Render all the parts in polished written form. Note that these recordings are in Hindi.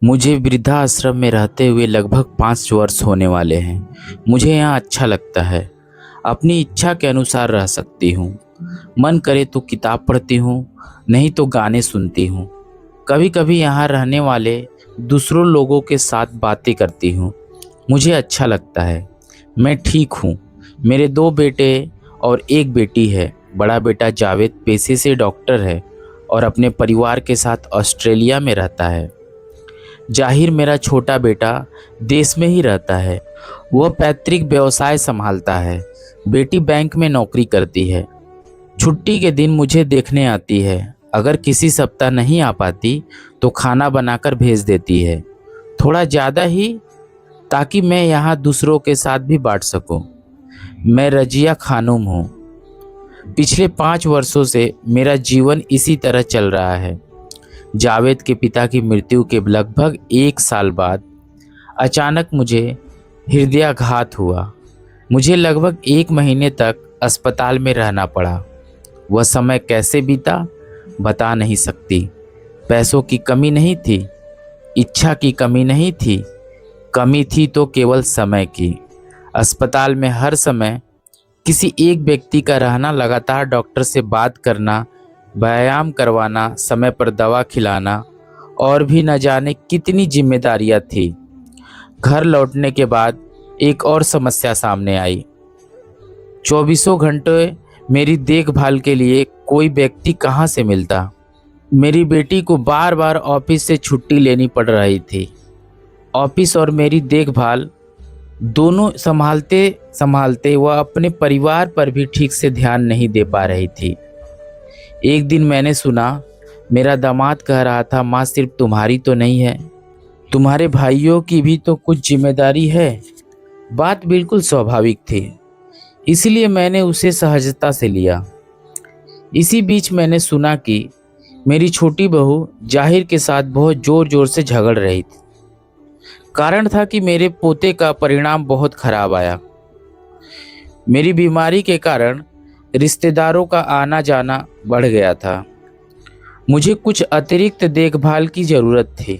मुझे वृद्धाश्रम में रहते हुए लगभग 5 वर्ष होने वाले हैं। मुझे यहाँ अच्छा लगता है। अपनी इच्छा के अनुसार रह सकती हूँ। मन करे तो किताब पढ़ती हूँ, नहीं तो गाने सुनती हूँ। कभी कभी यहाँ रहने वाले दूसरों लोगों के साथ बातें करती हूँ। मुझे अच्छा लगता है। मैं ठीक हूँ। मेरे 2 बेटे और 1 बेटी है। बड़ा बेटा जावेद पेशे से डॉक्टर है और अपने परिवार के साथ ऑस्ट्रेलिया में रहता है। जाहिर मेरा छोटा बेटा देश में ही रहता है। वह पैतृक व्यवसाय संभालता है। बेटी बैंक में नौकरी करती है। छुट्टी के दिन मुझे देखने आती है। अगर किसी सप्ताह नहीं आ पाती तो खाना बनाकर भेज देती है, थोड़ा ज़्यादा ही, ताकि मैं यहाँ दूसरों के साथ भी बांट सकूं। मैं रजिया खानूम हूँ। पिछले 5 वर्षों से मेरा जीवन इसी तरह चल रहा है। जावेद के पिता की मृत्यु के लगभग 1 साल बाद अचानक मुझे हृदयाघात हुआ। मुझे लगभग 1 महीने तक अस्पताल में रहना पड़ा। वह समय कैसे बीता बता नहीं सकती। पैसों की कमी नहीं थी, इच्छा की कमी नहीं थी। कमी थी तो केवल समय की। अस्पताल में हर समय किसी एक व्यक्ति का रहना, लगातार डॉक्टर से बात करना, व्यायाम करवाना, समय पर दवा खिलाना और भी न जाने कितनी जिम्मेदारियां थी। घर लौटने के बाद एक और समस्या सामने आई। 24 घंटे मेरी देखभाल के लिए कोई व्यक्ति कहाँ से मिलता। मेरी बेटी को बार बार ऑफिस से छुट्टी लेनी पड़ रही थी। ऑफिस और मेरी देखभाल दोनों संभालते संभालते वह अपने परिवार पर भी ठीक से ध्यान नहीं दे पा रही थी। एक दिन मैंने सुना, मेरा दामाद कह रहा था, माँ सिर्फ तुम्हारी तो नहीं है, तुम्हारे भाइयों की भी तो कुछ जिम्मेदारी है। बात बिल्कुल स्वाभाविक थी, इसलिए मैंने उसे सहजता से लिया। इसी बीच मैंने सुना कि मेरी छोटी बहू जाहिर के साथ बहुत जोर जोर से झगड़ रही थी। कारण था कि मेरे पोते का परिणाम बहुत खराब आया। मेरी बीमारी के कारण रिश्तेदारों का आना जाना बढ़ गया था। मुझे कुछ अतिरिक्त देखभाल की ज़रूरत थी।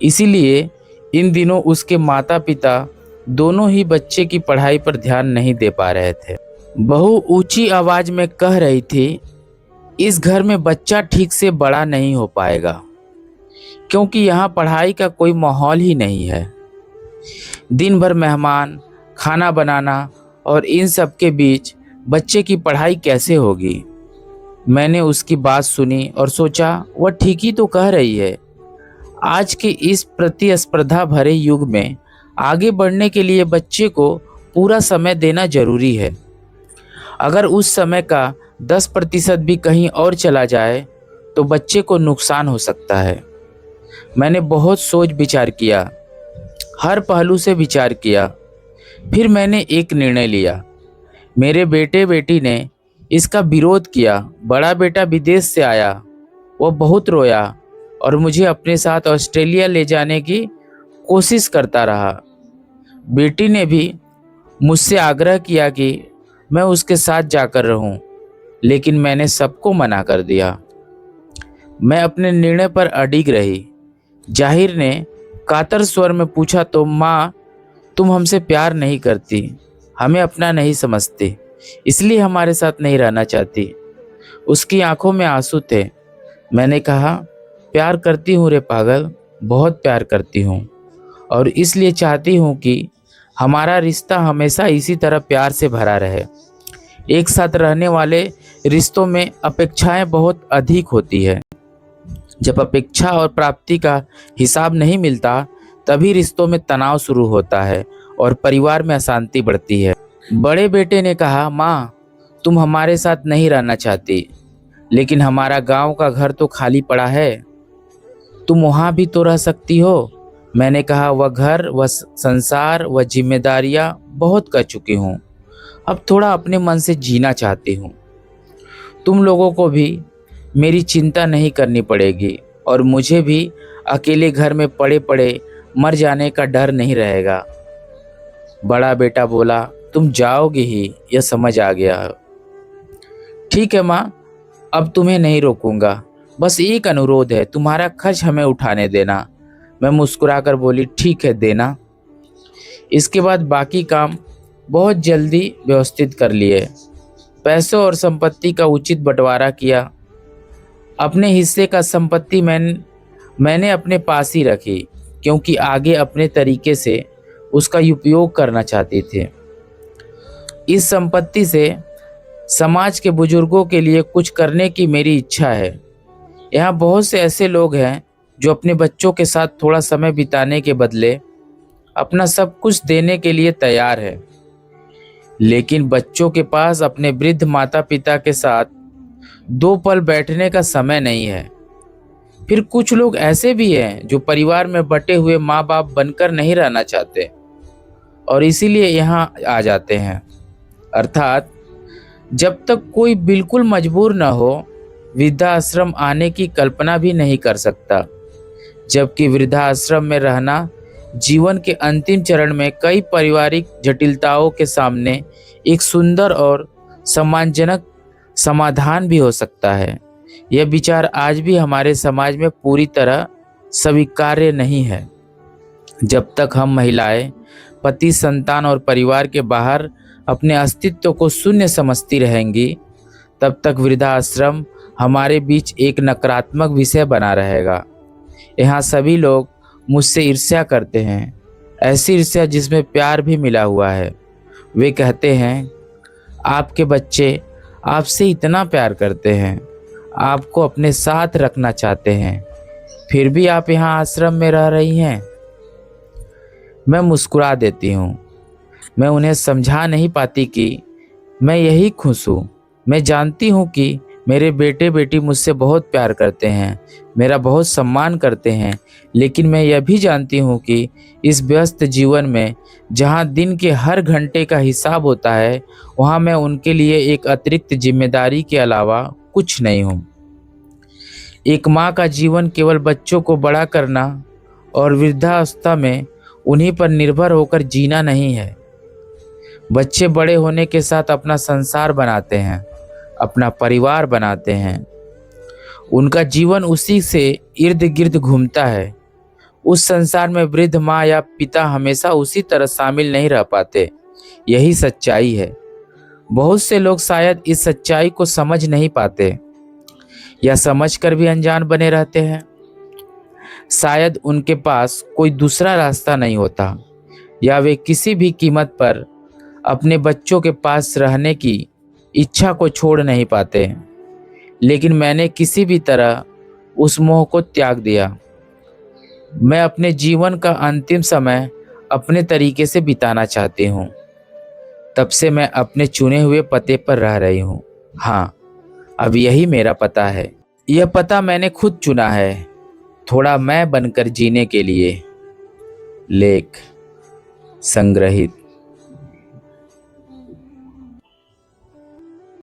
इसीलिए इन दिनों उसके माता पिता दोनों ही बच्चे की पढ़ाई पर ध्यान नहीं दे पा रहे थे। बहू ऊंची आवाज़ में कह रही थी, इस घर में बच्चा ठीक से बड़ा नहीं हो पाएगा, क्योंकि यहाँ पढ़ाई का कोई माहौल ही नहीं है। दिन भर मेहमान, खाना बनाना और इन सब के बीच बच्चे की पढ़ाई कैसे होगी। मैंने उसकी बात सुनी और सोचा, वह ठीक ही तो कह रही है। आज के इस प्रतिस्पर्धा भरे युग में आगे बढ़ने के लिए बच्चे को पूरा समय देना जरूरी है। अगर उस समय का 10% भी कहीं और चला जाए तो बच्चे को नुकसान हो सकता है। मैंने बहुत सोच विचार किया, हर पहलू से विचार किया। फिर मैंने एक निर्णय लिया। मेरे बेटे बेटी ने इसका विरोध किया। बड़ा बेटा विदेश से आया, वह बहुत रोया और मुझे अपने साथ ऑस्ट्रेलिया ले जाने की कोशिश करता रहा। बेटी ने भी मुझसे आग्रह किया कि मैं उसके साथ जाकर रहूं, लेकिन मैंने सबको मना कर दिया। मैं अपने निर्णय पर अडिग रही। जाहिर ने कातर स्वर में पूछा, तो माँ, तुम हमसे प्यार नहीं करती, हमें अपना नहीं समझती, इसलिए हमारे साथ नहीं रहना चाहती। उसकी आंखों में आंसू थे। मैंने कहा, प्यार करती हूँ रे पागल, बहुत प्यार करती हूँ, और इसलिए चाहती हूँ कि हमारा रिश्ता हमेशा इसी तरह प्यार से भरा रहे। एक साथ रहने वाले रिश्तों में अपेक्षाएं बहुत अधिक होती है। जब अपेक्षा और प्राप्ति का हिसाब नहीं मिलता, तभी रिश्तों में तनाव शुरू होता है और परिवार में अशांति बढ़ती है। बड़े बेटे ने कहा, माँ, तुम हमारे साथ नहीं रहना चाहती, लेकिन हमारा गांव का घर तो खाली पड़ा है, तुम वहाँ भी तो रह सकती हो। मैंने कहा, वह घर, वह संसार, वह जिम्मेदारियाँ बहुत कर चुकी हूँ। अब थोड़ा अपने मन से जीना चाहती हूँ। तुम लोगों को भी मेरी चिंता नहीं करनी पड़ेगी और मुझे भी अकेले घर में पड़े पड़े मर जाने का डर नहीं रहेगा। बड़ा बेटा बोला, तुम जाओगी ही, यह समझ आ गया। ठीक है माँ, अब तुम्हें नहीं रोकूंगा, बस एक अनुरोध है, तुम्हारा खर्च हमें उठाने देना। मैं मुस्कुराकर बोली, ठीक है, देना। इसके बाद बाकी काम बहुत जल्दी व्यवस्थित कर लिए। पैसों और संपत्ति का उचित बंटवारा किया। अपने हिस्से का संपत्ति मैंने अपने पास ही रखी, क्योंकि आगे अपने तरीके से उसका उपयोग करना चाहते थे। इस संपत्ति से समाज के बुजुर्गों के लिए कुछ करने की मेरी इच्छा है। यहाँ बहुत से ऐसे लोग हैं जो अपने बच्चों के साथ थोड़ा समय बिताने के बदले अपना सब कुछ देने के लिए तैयार है, लेकिन बच्चों के पास अपने वृद्ध माता पिता के साथ 2 पल बैठने का समय नहीं है। फिर कुछ लोग ऐसे भी हैं जो परिवार में बटे हुए माँ बाप बनकर नहीं रहना चाहते और इसीलिए यहाँ आ जाते हैं। अर्थात जब तक कोई बिल्कुल मजबूर न हो, वृद्धाश्रम आने की कल्पना भी नहीं कर सकता। जबकि वृद्धाश्रम में रहना जीवन के अंतिम चरण में कई पारिवारिक जटिलताओं के सामने एक सुंदर और सम्मानजनक समाधान भी हो सकता है। यह विचार आज भी हमारे समाज में पूरी तरह स्वीकार्य नहीं है। जब तक हम महिलाएं पति, संतान और परिवार के बाहर अपने अस्तित्व को शून्य समझती रहेंगी, तब तक वृद्धाश्रम हमारे बीच एक नकारात्मक विषय बना रहेगा। यहाँ सभी लोग मुझसे ईर्ष्या करते हैं, ऐसी ईर्ष्या जिसमें प्यार भी मिला हुआ है। वे कहते हैं, आपके बच्चे आपसे इतना प्यार करते हैं, आपको अपने साथ रखना चाहते हैं, फिर भी आप यहाँ आश्रम में रह रही हैं। मैं मुस्कुरा देती हूँ। मैं उन्हें समझा नहीं पाती कि मैं यही खुश हूँ। मैं जानती हूँ कि मेरे बेटे बेटी मुझसे बहुत प्यार करते हैं, मेरा बहुत सम्मान करते हैं, लेकिन मैं यह भी जानती हूँ कि इस व्यस्त जीवन में जहाँ दिन के हर घंटे का हिसाब होता है, वहाँ मैं उनके लिए एक अतिरिक्त जिम्मेदारी के अलावा कुछ नहीं हूँ। एक माँ का जीवन केवल बच्चों को बड़ा करना और वृद्धावस्था में उन्हीं पर निर्भर होकर जीना नहीं है। बच्चे बड़े होने के साथ अपना संसार बनाते हैं, अपना परिवार बनाते हैं। उनका जीवन उसी से इर्द गिर्द घूमता है। उस संसार में वृद्ध माँ या पिता हमेशा उसी तरह शामिल नहीं रह पाते। यही सच्चाई है। बहुत से लोग शायद इस सच्चाई को समझ नहीं पाते या समझकर भी अनजान बने रहते हैं। शायद उनके पास कोई दूसरा रास्ता नहीं होता, या वे किसी भी कीमत पर अपने बच्चों के पास रहने की इच्छा को छोड़ नहीं पाते। लेकिन मैंने किसी भी तरह उस मोह को त्याग दिया। मैं अपने जीवन का अंतिम समय अपने तरीके से बिताना चाहती हूँ। तब से मैं अपने चुने हुए पते पर रह रही हूँ। हाँ, अब यही मेरा पता है। यह पता मैंने खुद चुना है, थोड़ा मैं बनकर जीने के लिए। लेख संग्रहित।